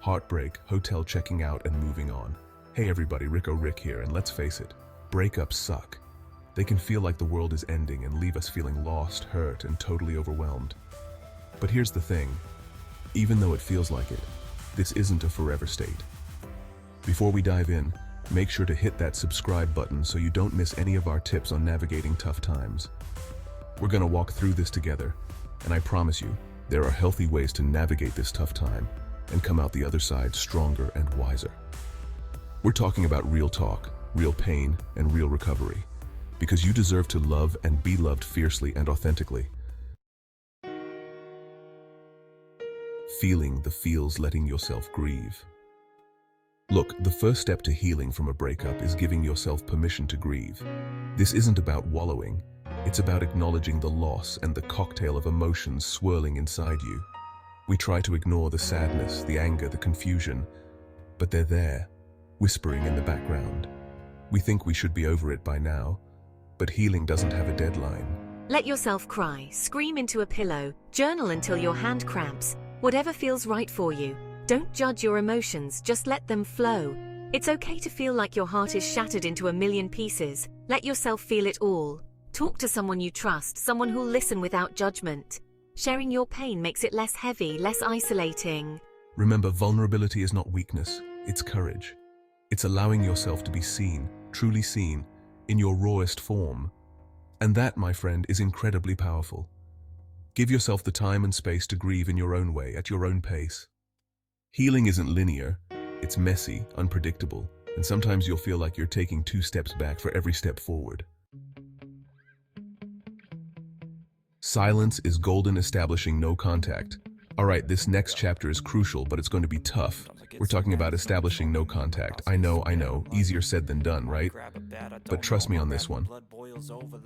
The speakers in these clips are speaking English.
heartbreak, hotel checking out, and moving on. Hey everybody, Rick here, and let's face it, breakups suck. They can feel like the world is ending and leave us feeling lost, hurt, and totally overwhelmed. But here's the thing, even though it feels like it, this isn't a forever state. Before we dive in, make sure to hit that subscribe button so you don't miss any of our tips on navigating tough times. We're gonna walk through this together, and I promise you, there are healthy ways to navigate this tough time and come out the other side stronger and wiser. We're talking about real talk, real pain, and real recovery, because you deserve to love and be loved fiercely and authentically. Feeling the feels, letting yourself grieve. Look, the first step to healing from a breakup is giving yourself permission to grieve. This isn't about wallowing, it's about acknowledging the loss and the cocktail of emotions swirling inside you. We try to ignore the sadness, the anger, the confusion, but they're there, whispering in the background. We think we should be over it by now, but healing doesn't have a deadline. Let yourself cry, scream into a pillow, journal until your hand cramps, whatever feels right for you. Don't judge your emotions, just let them flow. It's okay to feel like your heart is shattered into a million pieces. Let yourself feel it all. Talk to someone you trust, someone who'll listen without judgment. Sharing your pain makes it less heavy, less isolating. Remember, vulnerability is not weakness, it's courage. It's allowing yourself to be seen, truly seen, in your rawest form. And that, my friend, is incredibly powerful. Give yourself the time and space to grieve in your own way, at your own pace. Healing isn't linear, it's messy, unpredictable, and sometimes you'll feel like you're taking 2 steps back for every step forward. Silence is golden, establishing no contact. All right, this next chapter is crucial, but it's going to be tough. We're talking about establishing no contact. I know, easier said than done, right? But trust me on this one.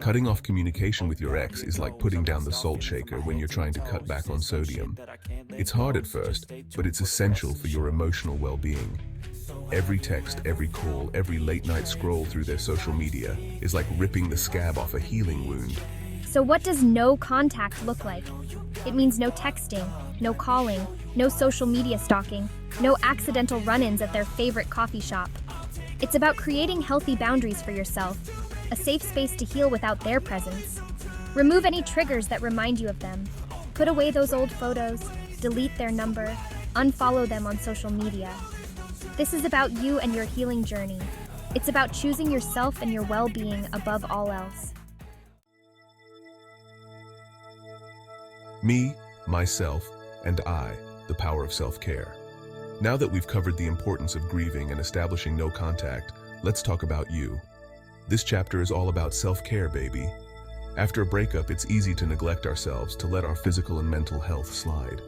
Cutting off communication with your ex is like putting down the salt shaker when you're trying to cut back on sodium. It's hard at first, but it's essential for your emotional well-being. Every text, every call, every late-night scroll through their social media is like ripping the scab off a healing wound. So what does no contact look like? It means no texting, no calling, no social media stalking, no accidental run-ins at their favorite coffee shop. It's about creating healthy boundaries for yourself, a safe space to heal without their presence. Remove any triggers that remind you of them. Put away those old photos, delete their number, unfollow them on social media. This is about you and your healing journey. It's about choosing yourself and your well-being above all else. Me, myself, and I, the power of self-care. Now that we've covered the importance of grieving and establishing no contact, let's talk about you. This chapter is all about self-care, baby. After a breakup, it's easy to neglect ourselves, to let our physical and mental health slide.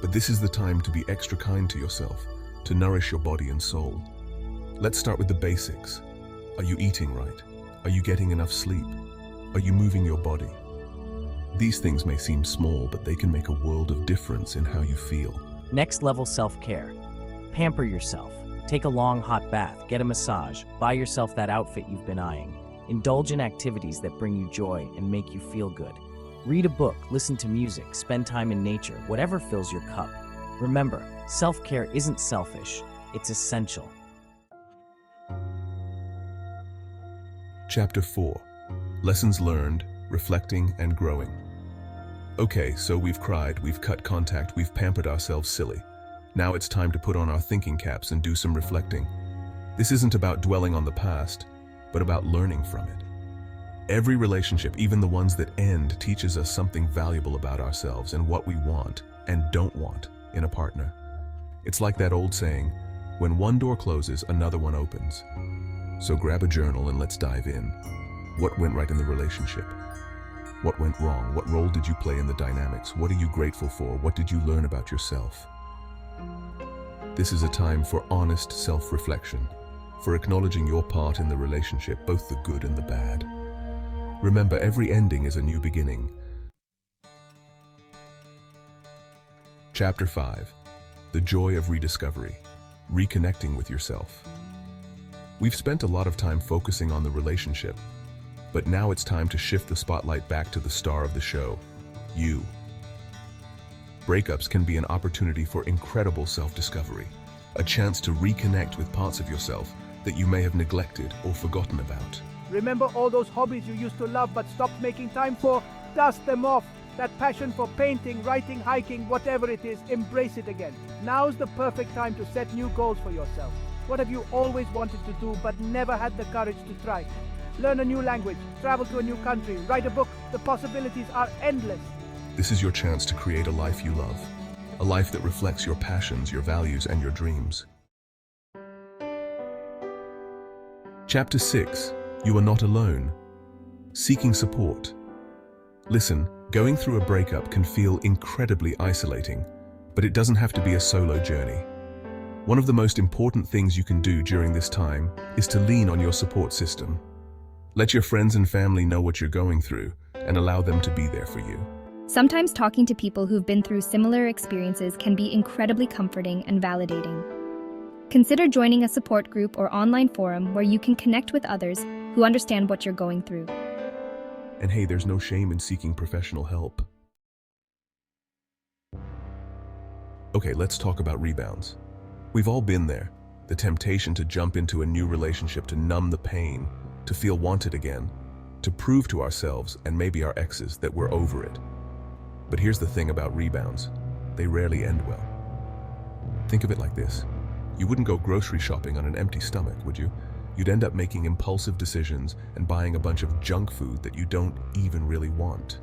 But this is the time to be extra kind to yourself, to nourish your body and soul. Let's start with the basics. Are you eating right? Are you getting enough sleep? Are you moving your body? These things may seem small, but they can make a world of difference in how you feel. Next level self-care. Pamper yourself. Take a long hot bath, get a massage, buy yourself that outfit you've been eyeing. Indulge in activities that bring you joy and make you feel good. Read a book, listen to music, spend time in nature, whatever fills your cup. Remember, self-care isn't selfish, it's essential. Chapter 4. Lessons learned, reflecting, and growing. Okay, so we've cried, we've cut contact, we've pampered ourselves silly. Now it's time to put on our thinking caps and do some reflecting. This isn't about dwelling on the past, but about learning from it. Every relationship, even the ones that end, teaches us something valuable about ourselves and what we want and don't want in a partner. It's like that old saying, when one door closes, another one opens. So grab a journal and let's dive in. What went right in the relationship? What went wrong? What role did you play in the dynamics? What are you grateful for? What did you learn about yourself? This is a time for honest self-reflection, for acknowledging your part in the relationship, both the good and the bad. Remember, every ending is a new beginning. Chapter 5. The Joy of Rediscovery. Reconnecting with yourself. We've spent a lot of time focusing on the relationship, but now it's time to shift the spotlight back to the star of the show, you. Breakups can be an opportunity for incredible self-discovery, a chance to reconnect with parts of yourself that you may have neglected or forgotten about. Remember all those hobbies you used to love but stopped making time for? Dust them off. That passion for painting, writing, hiking, whatever it is, embrace it again. Now's the perfect time to set new goals for yourself. What have you always wanted to do but never had the courage to try? Learn a new language, travel to a new country, write a book. The possibilities are endless. This is your chance to create a life you love, a life that reflects your passions, your values, and your dreams. Chapter 6. You are not alone. Seeking support. Listen, going through a breakup can feel incredibly isolating, but it doesn't have to be a solo journey. One of the most important things you can do during this time is to lean on your support system. Let your friends and family know what you're going through and allow them to be there for you. Sometimes talking to people who've been through similar experiences can be incredibly comforting and validating. Consider joining a support group or online forum where you can connect with others who understand what you're going through. And hey, there's no shame in seeking professional help. Okay, let's talk about rebounds. We've all been there. The temptation to jump into a new relationship to numb the pain, to feel wanted again, to prove to ourselves and maybe our exes that we're over it. But here's the thing about rebounds. They rarely end well. Think of it like this. You wouldn't go grocery shopping on an empty stomach, would you? You'd end up making impulsive decisions and buying a bunch of junk food that you don't even really want.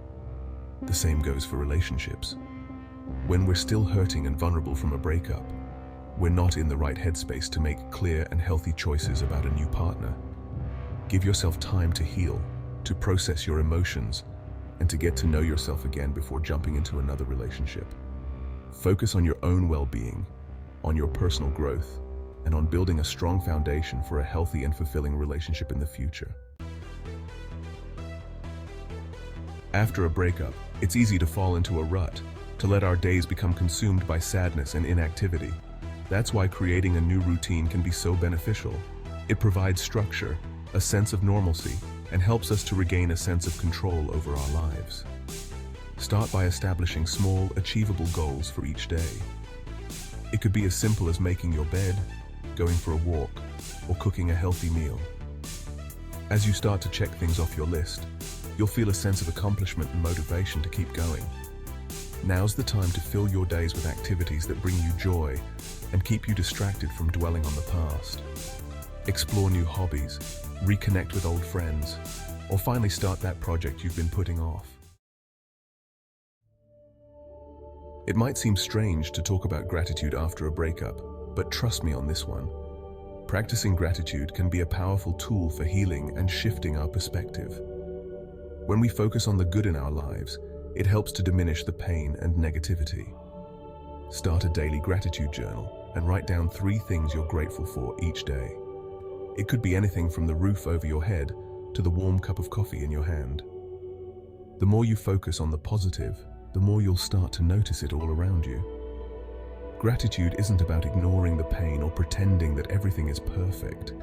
The same goes for relationships. When we're still hurting and vulnerable from a breakup, we're not in the right headspace to make clear and healthy choices about a new partner. Give yourself time to heal, to process your emotions, and to get to know yourself again before jumping into another relationship. Focus on your own well-being, on your personal growth, and on building a strong foundation for a healthy and fulfilling relationship in the future. After a breakup, it's easy to fall into a rut, to let our days become consumed by sadness and inactivity. That's why creating a new routine can be so beneficial. It provides structure, a sense of normalcy, and helps us to regain a sense of control over our lives. Start by establishing small, achievable goals for each day. It could be as simple as making your bed, going for a walk, or cooking a healthy meal. As you start to check things off your list, you'll feel a sense of accomplishment and motivation to keep going. Now's the time to fill your days with activities that bring you joy and keep you distracted from dwelling on the past. Explore new hobbies, reconnect with old friends, or finally start that project you've been putting off. It might seem strange to talk about gratitude after a breakup, but trust me on this one. Practicing gratitude can be a powerful tool for healing and shifting our perspective. When we focus on the good in our lives, it helps to diminish the pain and negativity. Start a daily gratitude journal and write down 3 things you're grateful for each day. It could be anything from the roof over your head to the warm cup of coffee in your hand. The more you focus on the positive, the more you'll start to notice it all around you. Gratitude isn't about ignoring the pain or pretending that everything is perfect.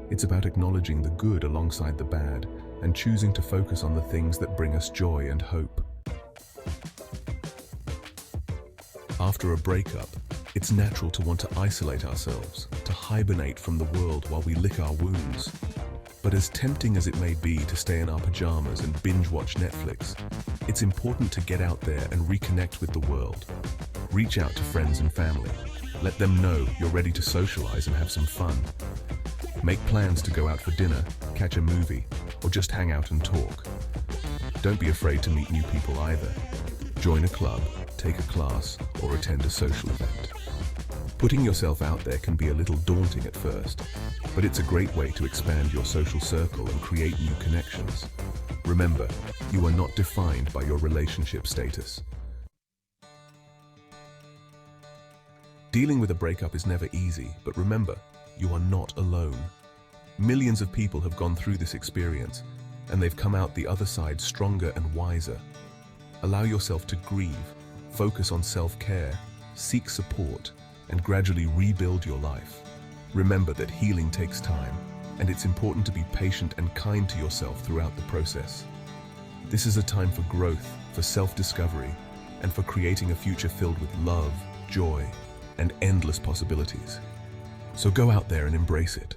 It's about acknowledging the good alongside the bad and choosing to focus on the things that bring us joy and hope. After a breakup, it's natural to want to isolate ourselves, to hibernate from the world while we lick our wounds. But as tempting as it may be to stay in our pajamas and binge-watch Netflix, it's important to get out there and reconnect with the world. Reach out to friends and family. Let them know you're ready to socialize and have some fun. Make plans to go out for dinner, catch a movie, or just hang out and talk. Don't be afraid to meet new people either. Join a club, take a class, or attend a social event. Putting yourself out there can be a little daunting at first, but it's a great way to expand your social circle and create new connections. Remember, you are not defined by your relationship status. Dealing with a breakup is never easy, but remember, you are not alone. Millions of people have gone through this experience, and they've come out the other side stronger and wiser. Allow yourself to grieve, focus on self-care, seek support, and gradually rebuild your life. Remember that healing takes time, and it's important to be patient and kind to yourself throughout the process. This is a time for growth, for self-discovery, and for creating a future filled with love, joy, and endless possibilities. So go out there and embrace it.